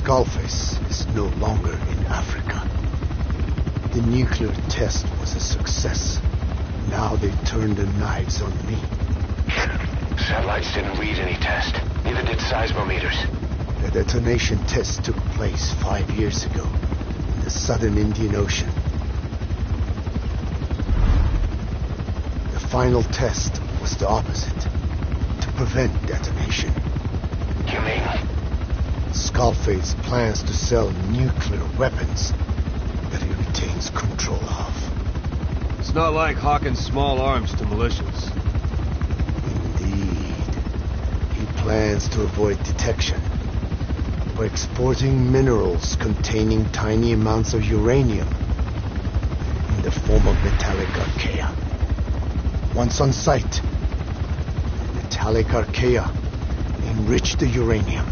Skullface is no longer in Africa. The nuclear test was a success. Now they turned their knives on me. Satellites didn't read any test. Neither did seismometers. The detonation test took place 5 years ago in the southern Indian Ocean. The final test was the opposite, to prevent detonation. You mean? Skullface plans to sell nuclear weapons that he retains control of. It's not like hawking small arms to militias. Indeed. He plans to avoid detection by exporting minerals containing tiny amounts of uranium in the form of metallic archaea. Once on site, the metallic archaea enrich the uranium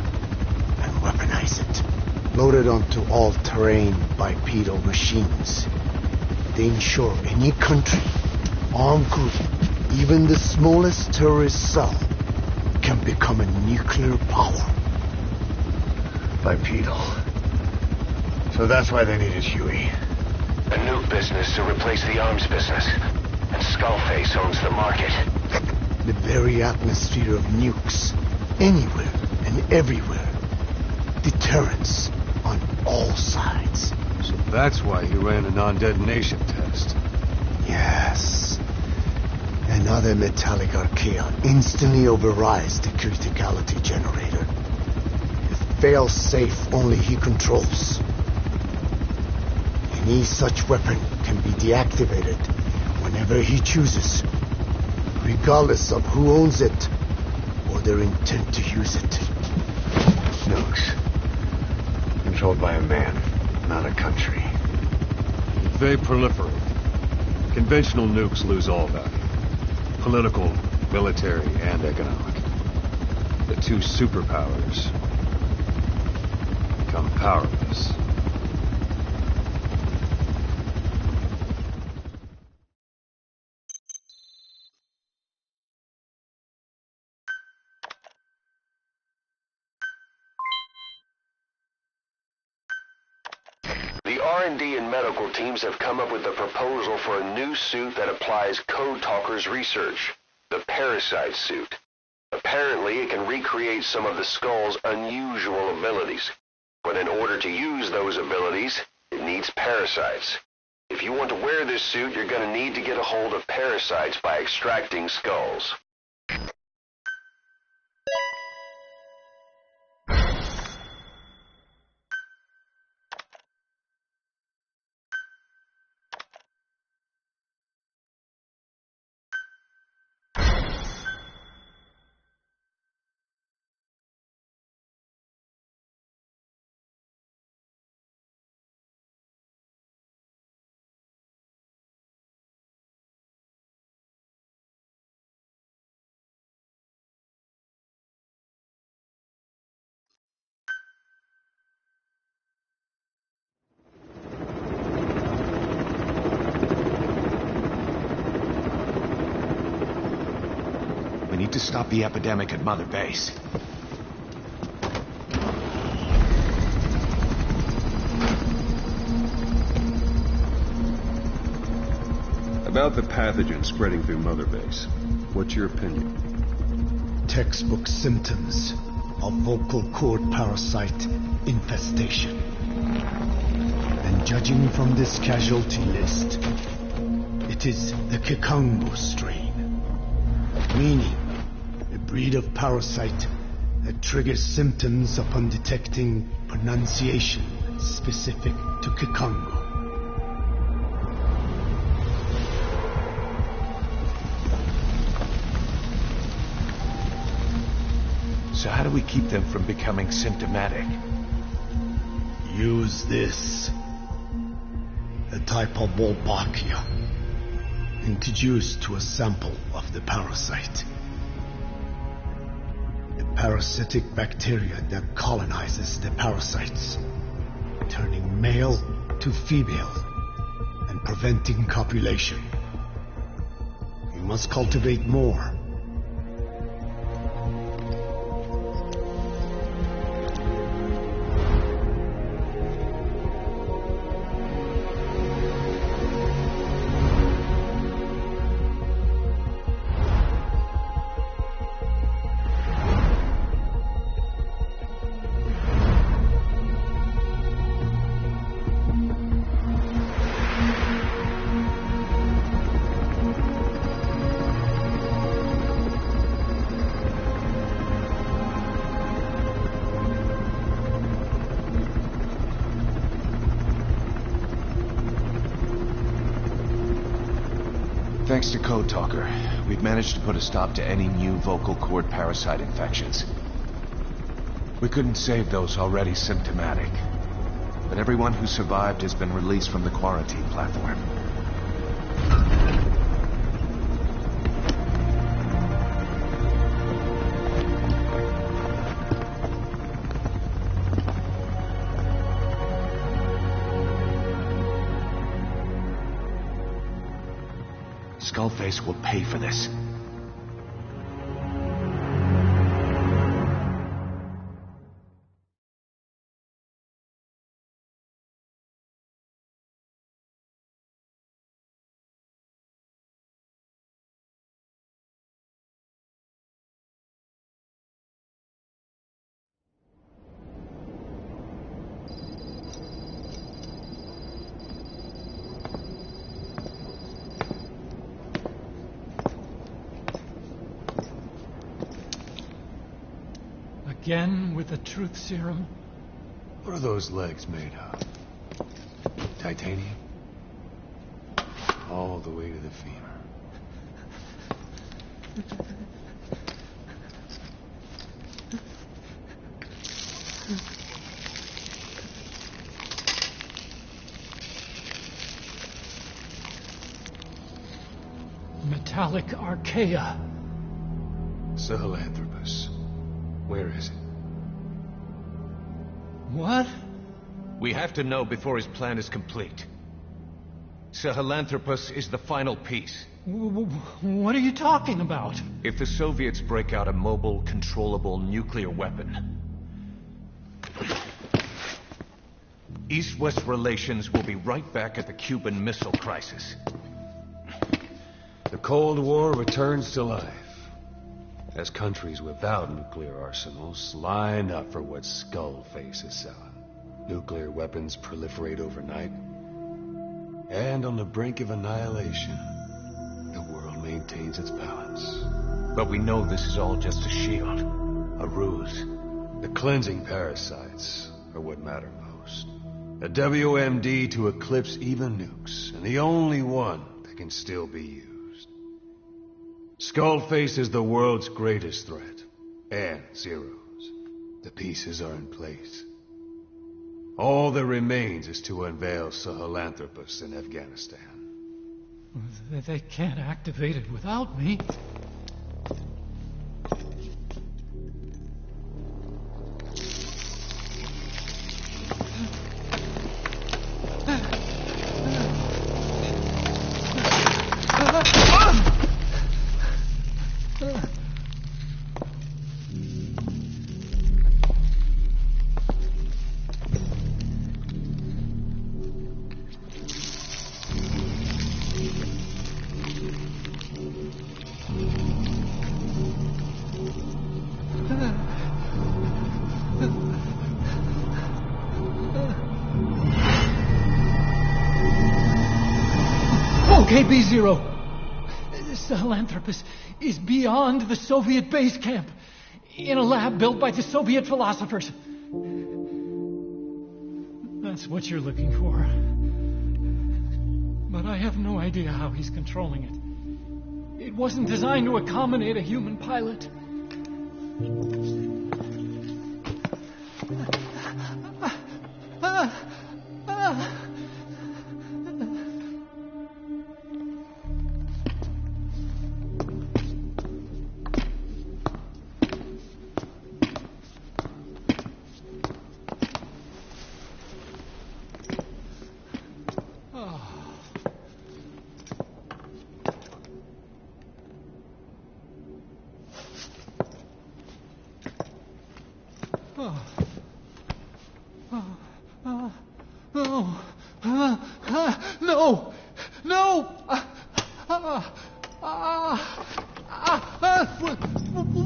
and weaponize it. Loaded onto all-terrain bipedal machines, they ensure any country, armed group, even the smallest terrorist cell, can become a nuclear power. Bipedal. So that's why they needed Huey. A nuke business to replace the arms business. And Skullface owns the market. The very atmosphere of nukes, anywhere and everywhere. Deterrence on all sides. So that's why he ran a non-detonation test. Yes. Another metallic archaea instantly overrides the criticality generator. It fails safe only he controls. Any such weapon can be deactivated whenever he chooses, regardless of who owns it or their intent to use it. Nukes. Controlled by a man, not a country. If they proliferate, conventional nukes lose all value. Political, military, and economic. The two superpowers become powerless. The R&D and medical teams have come up with a proposal for a new suit that applies Code Talker's research, the Parasite suit. Apparently, it can recreate some of the Skull's unusual abilities. But in order to use those abilities, it needs parasites. If you want to wear this suit, you're going to need to get a hold of parasites by extracting skulls. We need to stop the epidemic at Mother Base. About the pathogen spreading through Mother Base, what's your opinion? Textbook symptoms of vocal cord parasite infestation. And judging from this casualty list, it is the Kikongo strain, meaning a breed of parasite that triggers symptoms upon detecting pronunciation specific to Kikongo. So how do we keep them from becoming symptomatic? Use this. A type of Wolbachia, introduced to a sample of the parasite. A parasitic bacteria that colonizes the parasites, turning male to female and preventing copulation. We must cultivate more. Thanks to Code Talker, we've managed to put a stop to any new vocal cord parasite infections. We couldn't save those already symptomatic, but everyone who survived has been released from the quarantine platform. Skullface will pay for this. Again with the truth serum? What are those legs made of? Titanium? All the way to the femur. Metallic archaea. Sahelanthropus. Where is it? What? We have to know before his plan is complete. Sahelanthropus is the final piece. What are you talking about? If the Soviets break out a mobile, controllable nuclear weapon, East-West relations will be right back at the Cuban Missile Crisis. The Cold War returns to life, as countries without nuclear arsenals line up for what Skullface is selling. Nuclear weapons proliferate overnight, and on the brink of annihilation, the world maintains its balance. But we know this is all just a shield, a ruse. The cleansing parasites are what matter most. A WMD to eclipse even nukes, and the only one that can still be used. Skullface is the world's greatest threat, and Zero's. The pieces are in place. All that remains is to unveil Sahelanthropus in Afghanistan. They can't activate it without me. Okay, B-Zero. Sahelanthropus is beyond the Soviet base camp, in a lab built by the Soviet philosophers. That's what you're looking for. But I have no idea how he's controlling it. It wasn't designed to accommodate a human pilot. No! No!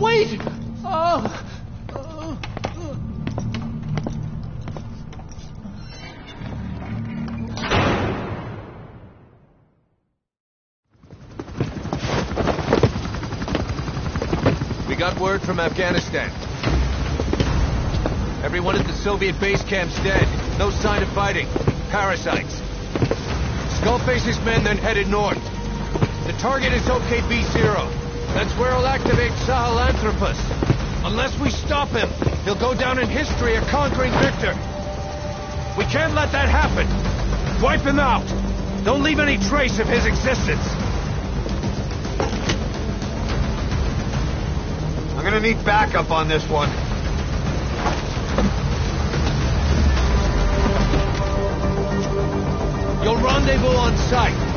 Wait! We got word from Afghanistan. Everyone at the Soviet base camp's dead. No sign of fighting. Parasites. Skullface's men then headed north. The target is OKB-0. That's where he'll activate Sahelanthropus. Unless we stop him, he'll go down in history a conquering victor. We can't let that happen. Wipe him out. Don't leave any trace of his existence. I'm gonna need backup on this one. You'll rendezvous on site.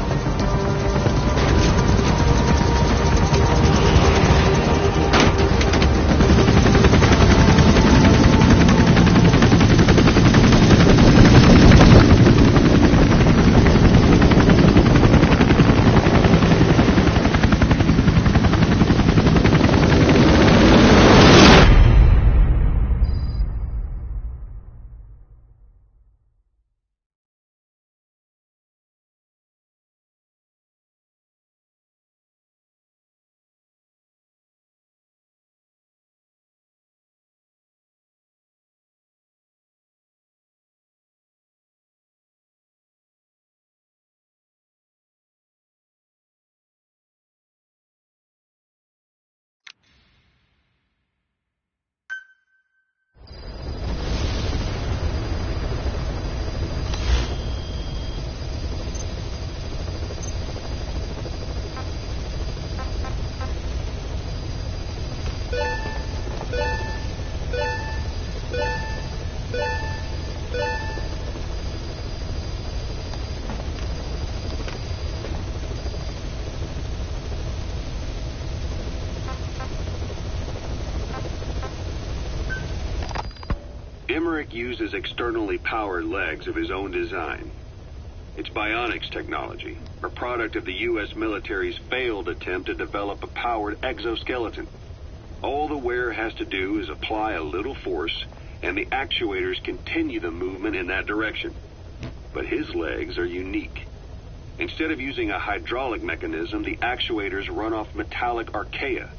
Emmerich uses externally powered legs of his own design. It's bionics technology, a product of the U.S. military's failed attempt to develop a powered exoskeleton. All the wearer has to do is apply a little force, and the actuators continue the movement in that direction. But his legs are unique. Instead of using a hydraulic mechanism, the actuators run off metallic archaea,